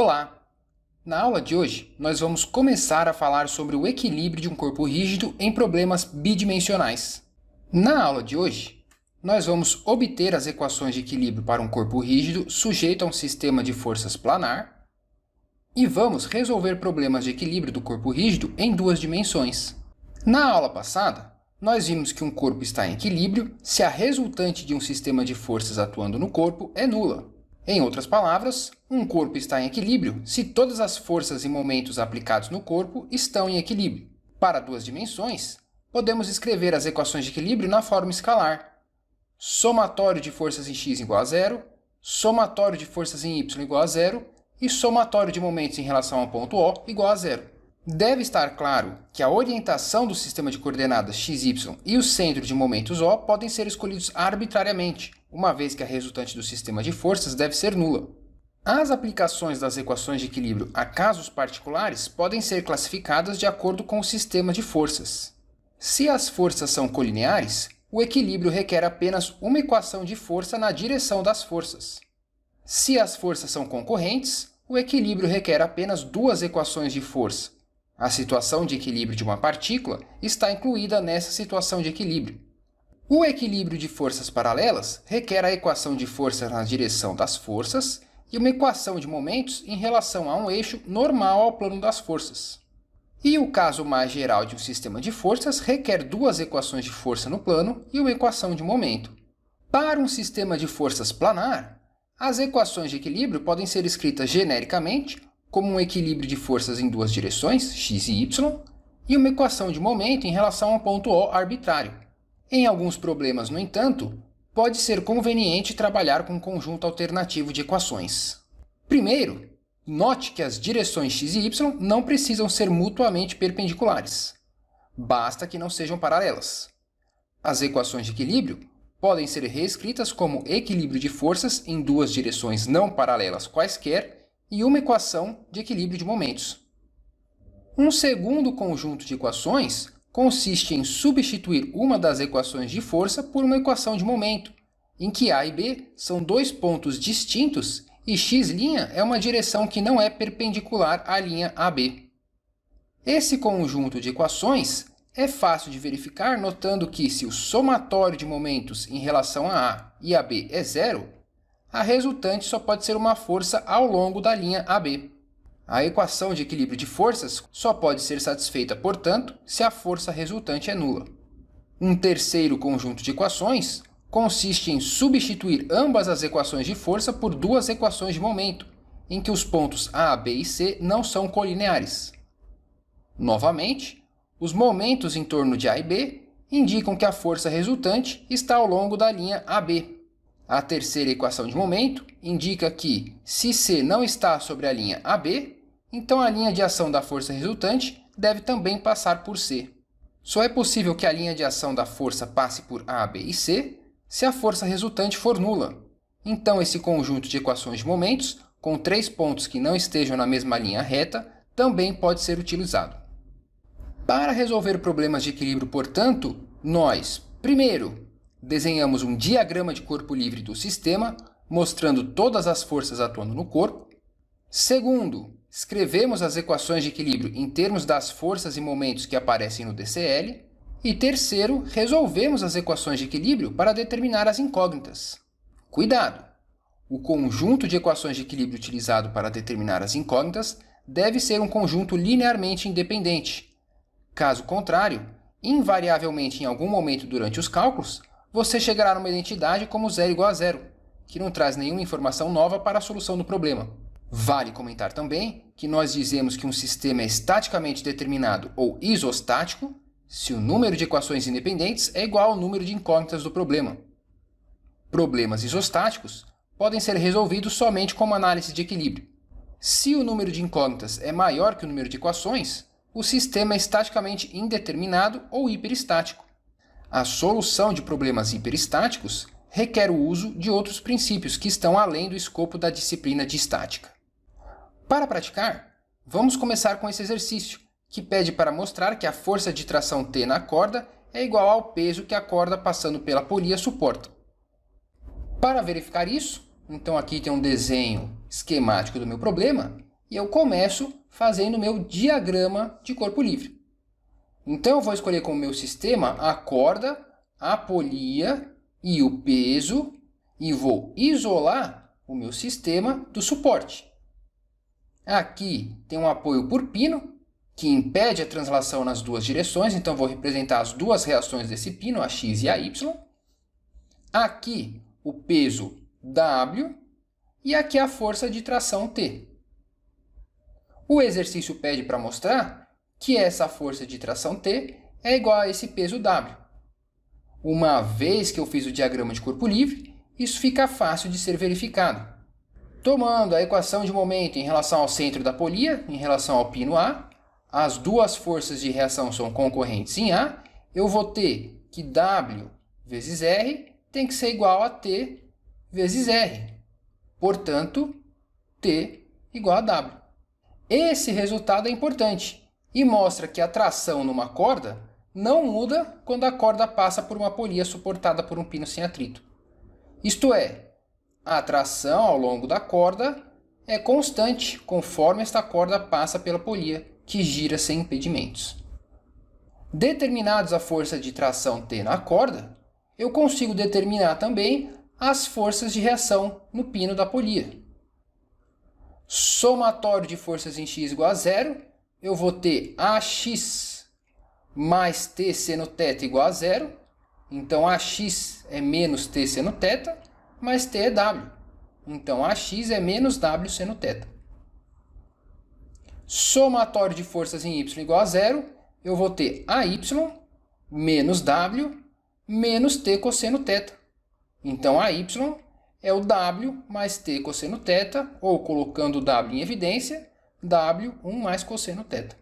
Olá! Na aula de hoje, nós vamos começar a falar sobre o equilíbrio de um corpo rígido em problemas bidimensionais. Na aula de hoje, nós vamos obter as equações de equilíbrio para um corpo rígido sujeito a um sistema de forças planar e vamos resolver problemas de equilíbrio do corpo rígido em duas dimensões. Na aula passada, nós vimos que um corpo está em equilíbrio se a resultante de um sistema de forças atuando no corpo é nula. Em outras palavras, um corpo está em equilíbrio se todas as forças e momentos aplicados no corpo estão em equilíbrio. Para duas dimensões, podemos escrever as equações de equilíbrio na forma escalar. Somatório de forças em x igual a zero, somatório de forças em y igual a zero e somatório de momentos em relação ao ponto O igual a zero. Deve estar claro que a orientação do sistema de coordenadas x, y e o centro de momentos O podem ser escolhidos arbitrariamente, uma vez que a resultante do sistema de forças deve ser nula. As aplicações das equações de equilíbrio a casos particulares podem ser classificadas de acordo com o sistema de forças. Se as forças são colineares, o equilíbrio requer apenas uma equação de força na direção das forças. Se as forças são concorrentes, o equilíbrio requer apenas duas equações de força. A situação de equilíbrio de uma partícula está incluída nessa situação de equilíbrio. O equilíbrio de forças paralelas requer a equação de força na direção das forças e uma equação de momentos em relação a um eixo normal ao plano das forças. E o caso mais geral de um sistema de forças requer duas equações de força no plano e uma equação de momento. Para um sistema de forças planar, as equações de equilíbrio podem ser escritas genericamente como um equilíbrio de forças em duas direções, x e y, e uma equação de momento em relação a um ponto O arbitrário. Em alguns problemas, no entanto, pode ser conveniente trabalhar com um conjunto alternativo de equações. Primeiro, note que as direções x e y não precisam ser mutuamente perpendiculares. Basta que não sejam paralelas. As equações de equilíbrio podem ser reescritas como equilíbrio de forças em duas direções não paralelas quaisquer e uma equação de equilíbrio de momentos. Um segundo conjunto de equações consiste em substituir uma das equações de força por uma equação de momento, em que A e B são dois pontos distintos e x' é uma direção que não é perpendicular à linha AB. Esse conjunto de equações é fácil de verificar notando que, se o somatório de momentos em relação a A e a B é zero, a resultante só pode ser uma força ao longo da linha AB. A equação de equilíbrio de forças só pode ser satisfeita, portanto, se a força resultante é nula. Um terceiro conjunto de equações consiste em substituir ambas as equações de força por duas equações de momento, em que os pontos A, B e C não são colineares. Novamente, os momentos em torno de A e B indicam que a força resultante está ao longo da linha AB. A terceira equação de momento indica que, se C não está sobre a linha AB, então a linha de ação da força resultante deve também passar por C. Só é possível que a linha de ação da força passe por A, B e C se a força resultante for nula. Então esse conjunto de equações de momentos, com três pontos que não estejam na mesma linha reta, também pode ser utilizado. Para resolver problemas de equilíbrio, portanto, nós, primeiro, desenhamos um diagrama de corpo livre do sistema, mostrando todas as forças atuando no corpo. Segundo, escrevemos as equações de equilíbrio em termos das forças e momentos que aparecem no DCL. E terceiro, resolvemos as equações de equilíbrio para determinar as incógnitas. Cuidado! O conjunto de equações de equilíbrio utilizado para determinar as incógnitas deve ser um conjunto linearmente independente. Caso contrário, invariavelmente em algum momento durante os cálculos, você chegará numa identidade como zero igual a zero, que não traz nenhuma informação nova para a solução do problema. Vale comentar também que nós dizemos que um sistema é estaticamente determinado ou isostático se o número de equações independentes é igual ao número de incógnitas do problema. Problemas isostáticos podem ser resolvidos somente com uma análise de equilíbrio. Se o número de incógnitas é maior que o número de equações, o sistema é estaticamente indeterminado ou hiperestático. A solução de problemas hiperestáticos requer o uso de outros princípios que estão além do escopo da disciplina de estática. Para praticar, vamos começar com esse exercício, que pede para mostrar que a força de tração T na corda é igual ao peso que a corda passando pela polia suporta. Para verificar isso, então aqui tem um desenho esquemático do meu problema, e eu começo fazendo o meu diagrama de corpo livre. Então, eu vou escolher como meu sistema a corda, a polia e o peso, e vou isolar o meu sistema do suporte. Aqui tem um apoio por pino, que impede a translação nas duas direções, então vou representar as duas reações desse pino, a X e a Y. Aqui o peso W e aqui a força de tração T. O exercício pede para mostrar que essa força de tração T é igual a esse peso W. Uma vez que eu fiz o diagrama de corpo livre, isso fica fácil de ser verificado. Tomando a equação de momento em relação ao centro da polia, em relação ao pino A, as duas forças de reação são concorrentes em A, eu vou ter que W vezes R tem que ser igual a T vezes R. Portanto, T igual a W. Esse resultado é importante e mostra que a tração numa corda não muda quando a corda passa por uma polia suportada por um pino sem atrito. Isto é, a tração ao longo da corda é constante conforme esta corda passa pela polia, que gira sem impedimentos. Determinados a força de tração T na corda, eu consigo determinar também as forças de reação no pino da polia. Somatório de forças em x igual a zero, eu vou ter AX mais T seno θ igual a zero. Então, AX é menos T seno θ, mais T é W. Então, AX é menos W seno θ. Somatório de forças em y igual a zero, eu vou ter AY menos W menos T cosseno θ. Então, AY é o W mais T cosseno θ, ou colocando o W em evidência, W1 mais cosseno θ.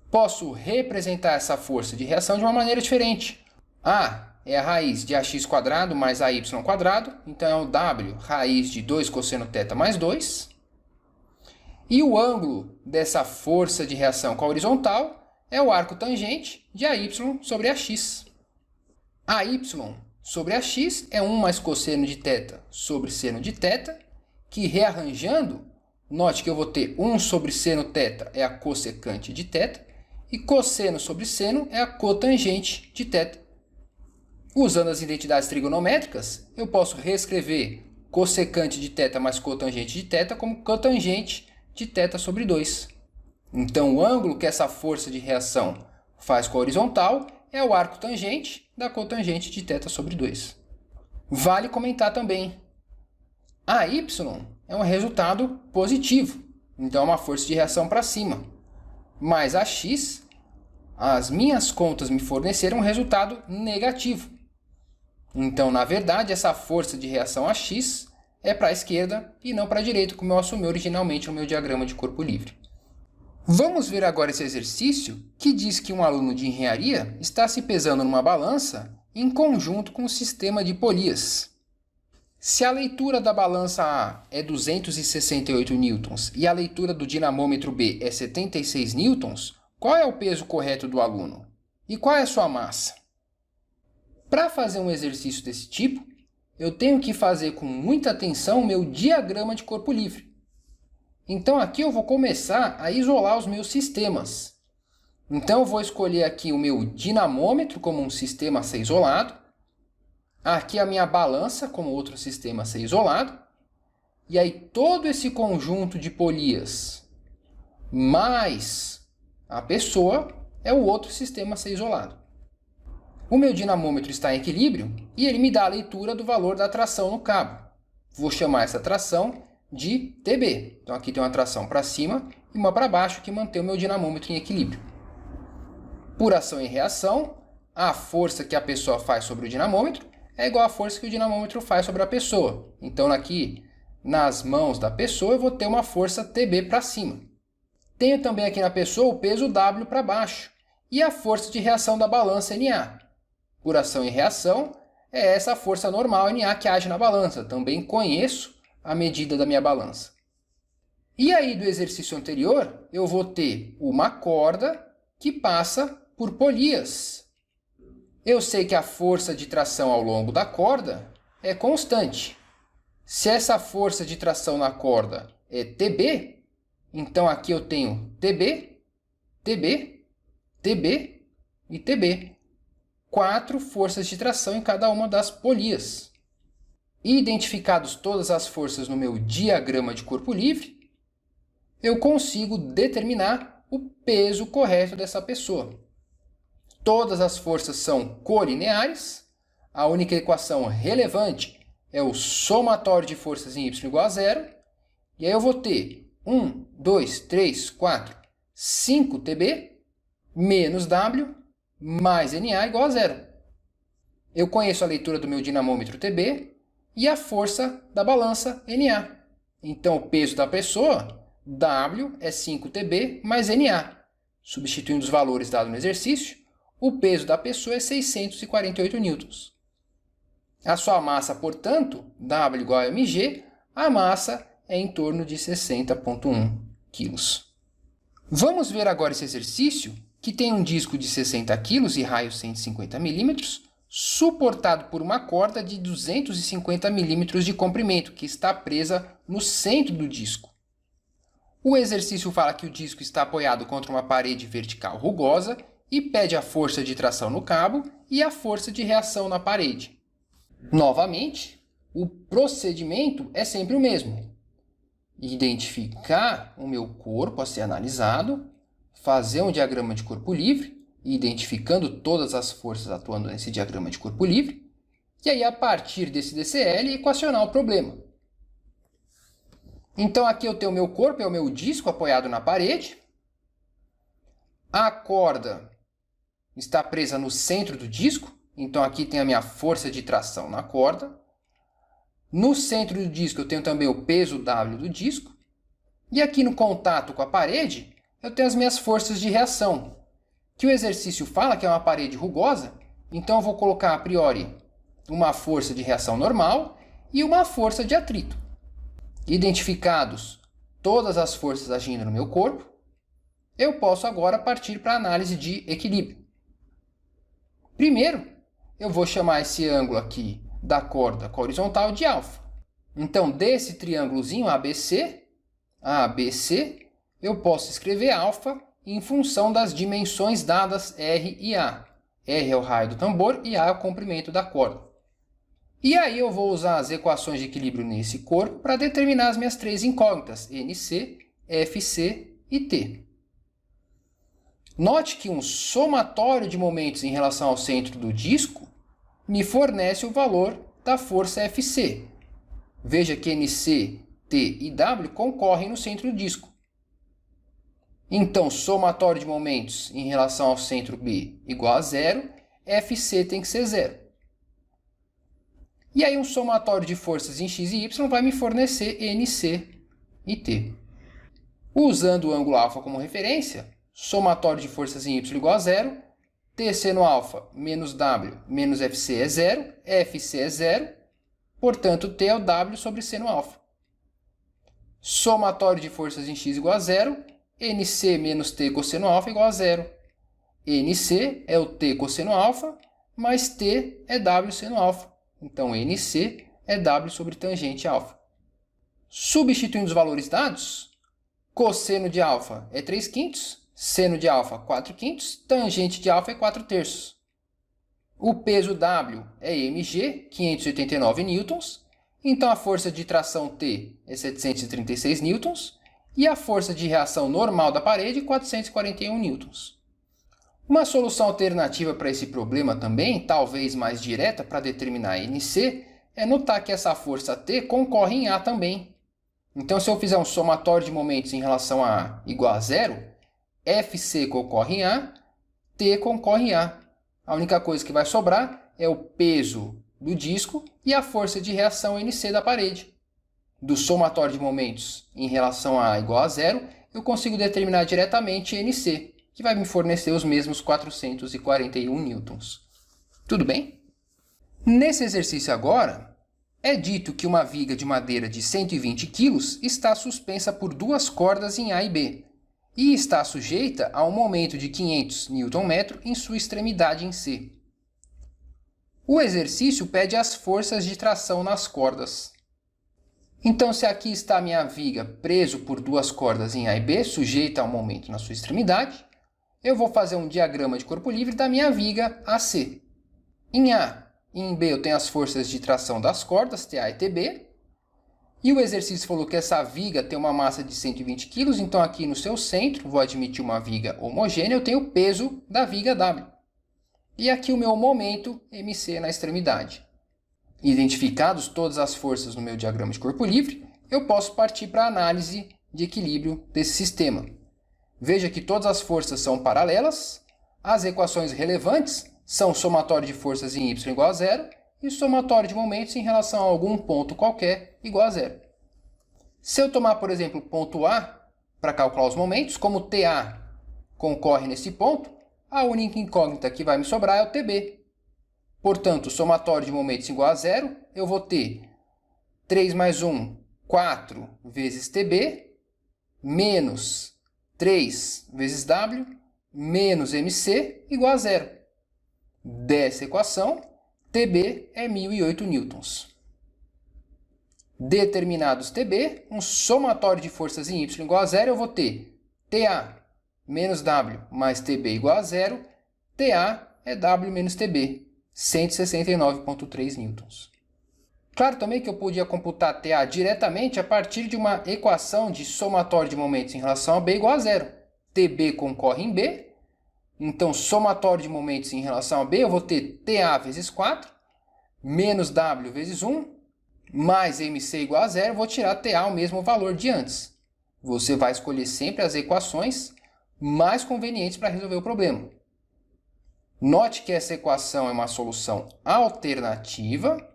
Posso representar essa força de reação de uma maneira diferente. A é a raiz de ax² mais AY², então é o W raiz de 2 cosseno θ mais 2. E o ângulo dessa força de reação com a horizontal é o arco tangente de AY sobre AX. AY sobre AX é 1 mais cosseno de θ sobre seno de θ, que rearranjando, note que eu vou ter 1 sobre seno θ é a cossecante de θ, e cosseno sobre seno é a cotangente de θ. Usando as identidades trigonométricas, eu posso reescrever cossecante de θ mais cotangente de θ como cotangente de θ sobre 2. Então, o ângulo que essa força de reação faz com a horizontal é o arco tangente da cotangente de θ sobre 2. Vale comentar também, AY é um resultado positivo, então é uma força de reação para cima. Mas AX, as minhas contas me forneceram um resultado negativo. Então, na verdade, essa força de reação AX é para a esquerda e não para a direita, como eu assumi originalmente no meu diagrama de corpo livre. Vamos ver agora esse exercício que diz que um aluno de engenharia está se pesando numa balança em conjunto com o sistema de polias. Se a leitura da balança A é 268 newtons e a leitura do dinamômetro B é 76 newtons, qual é o peso correto do aluno? E qual é a sua massa? Para fazer um exercício desse tipo, eu tenho que fazer com muita atenção o meu diagrama de corpo livre. Então aqui eu vou começar a isolar os meus sistemas. Então eu vou escolher aqui o meu dinamômetro como um sistema a ser isolado. Aqui a minha balança como outro sistema a ser isolado. E aí todo esse conjunto de polias mais a pessoa é o outro sistema a ser isolado. O meu dinamômetro está em equilíbrio e ele me dá a leitura do valor da tração no cabo. Vou chamar essa tração de TB. Então aqui tem uma tração para cima e uma para baixo que mantém o meu dinamômetro em equilíbrio. Por ação e reação, a força que a pessoa faz sobre o dinamômetro é igual à força que o dinamômetro faz sobre a pessoa. Então aqui nas mãos da pessoa eu vou ter uma força TB para cima. Tenho também aqui na pessoa o peso W para baixo e a força de reação da balança NA. Por ação e reação, é essa força normal NA que age na balança. Também conheço a medida da minha balança. E aí, do exercício anterior, eu vou ter uma corda que passa por polias. Eu sei que a força de tração ao longo da corda é constante. Se essa força de tração na corda é TB, Então, aqui eu tenho TB, TB, TB e TB. 4 forças de tração em cada uma das polias. Identificados todas as forças no meu diagrama de corpo livre, eu consigo determinar o peso correto dessa pessoa. Todas as forças são colineares. A única equação relevante é o somatório de forças em y igual a zero. E aí eu vou ter 1, 2, 3, 4, 5 TB menos W mais NA igual a zero. Eu conheço a leitura do meu dinamômetro TB e a força da balança NA. Então, o peso da pessoa, W, é 5 TB mais NA. Substituindo os valores dados no exercício, o peso da pessoa é 648 newtons. A sua massa, portanto, W igual a mg, a massa é em torno de 60,1 kg. Vamos ver agora esse exercício, que tem um disco de 60 kg e raio 150 mm, suportado por uma corda de 250 mm de comprimento, que está presa no centro do disco. O exercício fala que o disco está apoiado contra uma parede vertical rugosa e pede a força de tração no cabo e a força de reação na parede. Novamente, o procedimento é sempre o mesmo. Identificar o meu corpo a ser analisado, fazer um diagrama de corpo livre, identificando todas as forças atuando nesse diagrama de corpo livre, e aí, a partir desse DCL, equacionar o problema. Então, aqui eu tenho o meu corpo, é o meu disco apoiado na parede. A corda está presa no centro do disco, então aqui tem a minha força de tração na corda. No centro do disco eu tenho também o peso W do disco. E aqui no contato com a parede, eu tenho as minhas forças de reação, que o exercício fala que é uma parede rugosa, então eu vou colocar a priori uma força de reação normal e uma força de atrito. Identificados todas as forças agindo no meu corpo, eu posso agora partir para a análise de equilíbrio. Primeiro, eu vou chamar esse ângulo aqui da corda com a horizontal de alfa. Então, desse triângulozinho ABC, eu posso escrever alfa em função das dimensões dadas R e A. R é o raio do tambor e A é o comprimento da corda. E aí eu vou usar as equações de equilíbrio nesse corpo para determinar as minhas três incógnitas, NC, FC e T. Note que um somatório de momentos em relação ao centro do disco me fornece o valor da força FC. Veja que NC, T e W concorrem no centro do disco. Então, somatório de momentos em relação ao centro B igual a zero, FC tem que ser zero. E aí um somatório de forças em x e y vai me fornecer NC e T. Usando o ângulo alfa como referência, somatório de forças em y igual a zero, T seno alfa menos W menos FC é zero, FC é zero, portanto T é o W sobre seno alfa. Somatório de forças em x igual a zero, NC menos T cosseno alfa igual a zero. NC é o T cosseno alfa, mais T é W seno alfa. Então, NC é W sobre tangente alfa. Substituindo os valores dados, cosseno de alfa é 3/5, seno de alfa 4/5, tangente de alfa é 4/3. O peso W é mg, 589 newtons, então a força de tração T é 736 newtons e a força de reação normal da parede 441 newtons. Uma solução alternativa para esse problema também, talvez mais direta para determinar NC, é notar que essa força T concorre em A também. Então, se eu fizer um somatório de momentos em relação a A igual a zero, FC concorre em A, T concorre em A. A única coisa que vai sobrar é o peso do disco e a força de reação NC da parede. Do somatório de momentos em relação a A igual a zero, eu consigo determinar diretamente NC, que vai me fornecer os mesmos 441 newtons. Tudo bem? Nesse exercício agora, é dito que uma viga de madeira de 120 kg está suspensa por duas cordas em A e B e está sujeita a um momento de 500 Nm em sua extremidade em C. O exercício pede as forças de tração nas cordas. Então, se aqui está a minha viga preso por duas cordas em A e B, sujeita a um momento na sua extremidade, eu vou fazer um diagrama de corpo livre da minha viga AC. Em A e em B eu tenho as forças de tração das cordas, TA e TB. E o exercício falou que essa viga tem uma massa de 120 kg, então aqui no seu centro, vou admitir uma viga homogênea, eu tenho o peso da viga W. E aqui o meu momento MC na extremidade. Identificados todas as forças no meu diagrama de corpo livre, eu posso partir para a análise de equilíbrio desse sistema. Veja que todas as forças são paralelas, as equações relevantes são somatório de forças em y igual a zero e somatório de momentos em relação a algum ponto qualquer igual a zero. Se eu tomar, por exemplo, o ponto A para calcular os momentos, como TA concorre nesse ponto, a única incógnita que vai me sobrar é o TB. Portanto, o somatório de momentos igual a zero, eu vou ter 3 mais 1, 4 vezes TB, menos 3 vezes W, menos MC, igual a zero. Dessa equação, TB é 1.008 newtons. Determinados TB, um somatório de forças em Y igual a zero, eu vou ter TA menos W mais TB igual a zero, TA é W menos TB, 169,3 newtons. Claro também que eu podia computar TA diretamente a partir de uma equação de somatório de momentos em relação a B igual a zero. TB concorre em B, então somatório de momentos em relação a B, eu vou ter TA vezes 4, menos W vezes 1, mais MC igual a zero, vou tirar TA o mesmo valor de antes. Você vai escolher sempre as equações mais convenientes para resolver o problema. Note que essa equação é uma solução alternativa,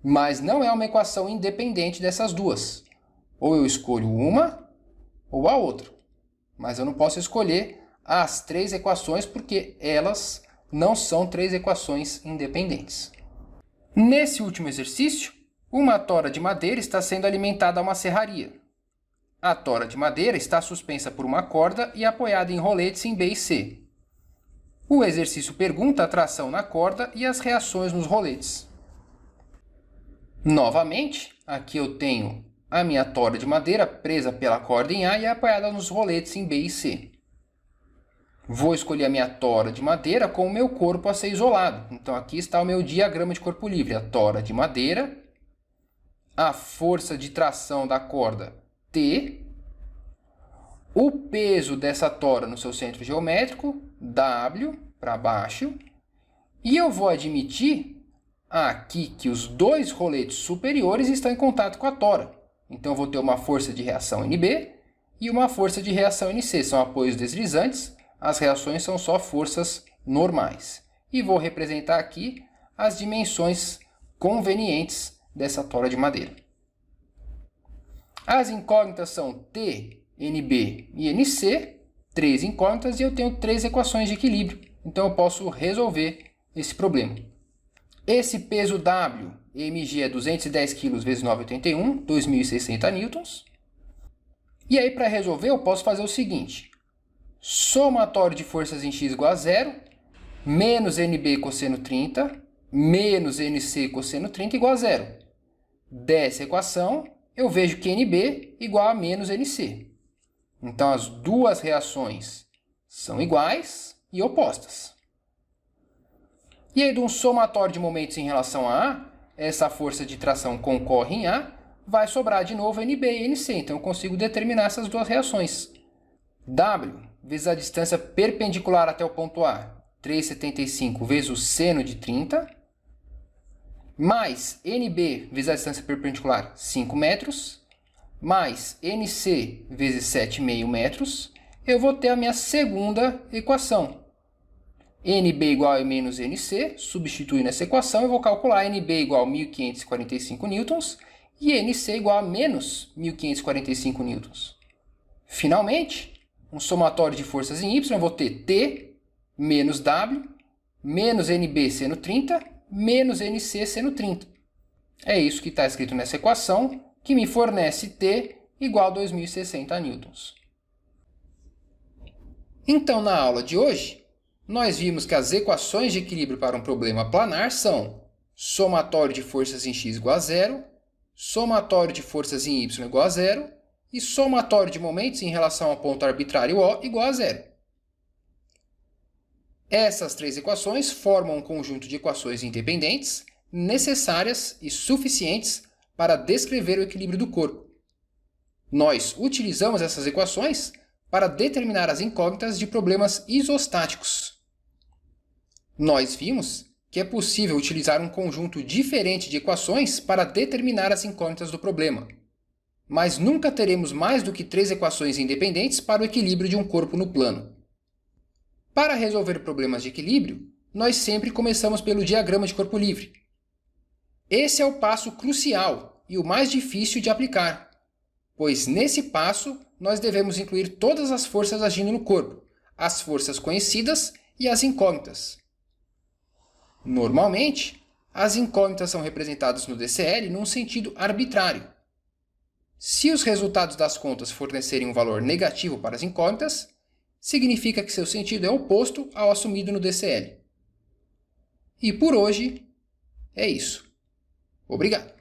mas não é uma equação independente dessas duas. Ou eu escolho uma ou a outra. Mas eu não posso escolher as três equações porque elas não são três equações independentes. Nesse último exercício, uma tora de madeira está sendo alimentada a uma serraria. A tora de madeira está suspensa por uma corda e apoiada em roletes em B e C. O exercício pergunta a tração na corda e as reações nos roletes. Novamente, aqui eu tenho a minha tora de madeira presa pela corda em A e apoiada nos roletes em B e C. Vou escolher a minha tora de madeira com o meu corpo a ser isolado. Então aqui está o meu diagrama de corpo livre. A tora de madeira, a força de tração da corda T, o peso dessa tora no seu centro geométrico, W, para baixo, e eu vou admitir aqui que os dois roletes superiores estão em contato com a tora. Então eu vou ter uma força de reação NB e uma força de reação NC. São apoios deslizantes, as reações são só forças normais. E vou representar aqui as dimensões convenientes dessa tora de madeira. As incógnitas são T, NB e NC, três incógnitas, e eu tenho três equações de equilíbrio. Então eu posso resolver esse problema. Esse peso W, mg, é 210 kg vezes 9,81, 2.060 newtons. E aí, para resolver, eu posso fazer o seguinte. Somatório de forças em x igual a zero, menos NB cosseno 30, menos NC cosseno 30 igual a zero. Dessa equação, eu vejo que NB igual a menos NC. Então, as duas reações são iguais e opostas. E aí, de um somatório de momentos em relação a A, essa força de tração concorre em A, vai sobrar de novo NB e NC. Então, eu consigo determinar essas duas reações. W vezes a distância perpendicular até o ponto A, 3,75 vezes o seno de 30, mais NB vezes a distância perpendicular, 5 metros, mais NC vezes 7,5 metros, eu vou ter a minha segunda equação. NB igual a menos NC, substituindo essa equação, eu vou calcular NB igual a 1.545 newtons e NC igual a menos 1.545 newtons. Finalmente, um somatório de forças em Y, eu vou ter T menos W, menos NB seno 30, menos NC seno 30. É isso que está escrito nessa equação, que me fornece T igual a 2.060 newtons. Então, na aula de hoje, nós vimos que as equações de equilíbrio para um problema planar são somatório de forças em x igual a zero, somatório de forças em y igual a zero e somatório de momentos em relação ao ponto arbitrário O igual a zero. Essas três equações formam um conjunto de equações independentes necessárias e suficientes para descrever o equilíbrio do corpo. Nós utilizamos essas equações para determinar as incógnitas de problemas isostáticos. Nós vimos que é possível utilizar um conjunto diferente de equações para determinar as incógnitas do problema, mas nunca teremos mais do que três equações independentes para o equilíbrio de um corpo no plano. Para resolver problemas de equilíbrio, nós sempre começamos pelo diagrama de corpo livre. Esse é o passo crucial e o mais difícil de aplicar, pois nesse passo nós devemos incluir todas as forças agindo no corpo, as forças conhecidas e as incógnitas. Normalmente, as incógnitas são representadas no DCL num sentido arbitrário. Se os resultados das contas fornecerem um valor negativo para as incógnitas, significa que seu sentido é oposto ao assumido no DCL. E por hoje é isso. Obrigado.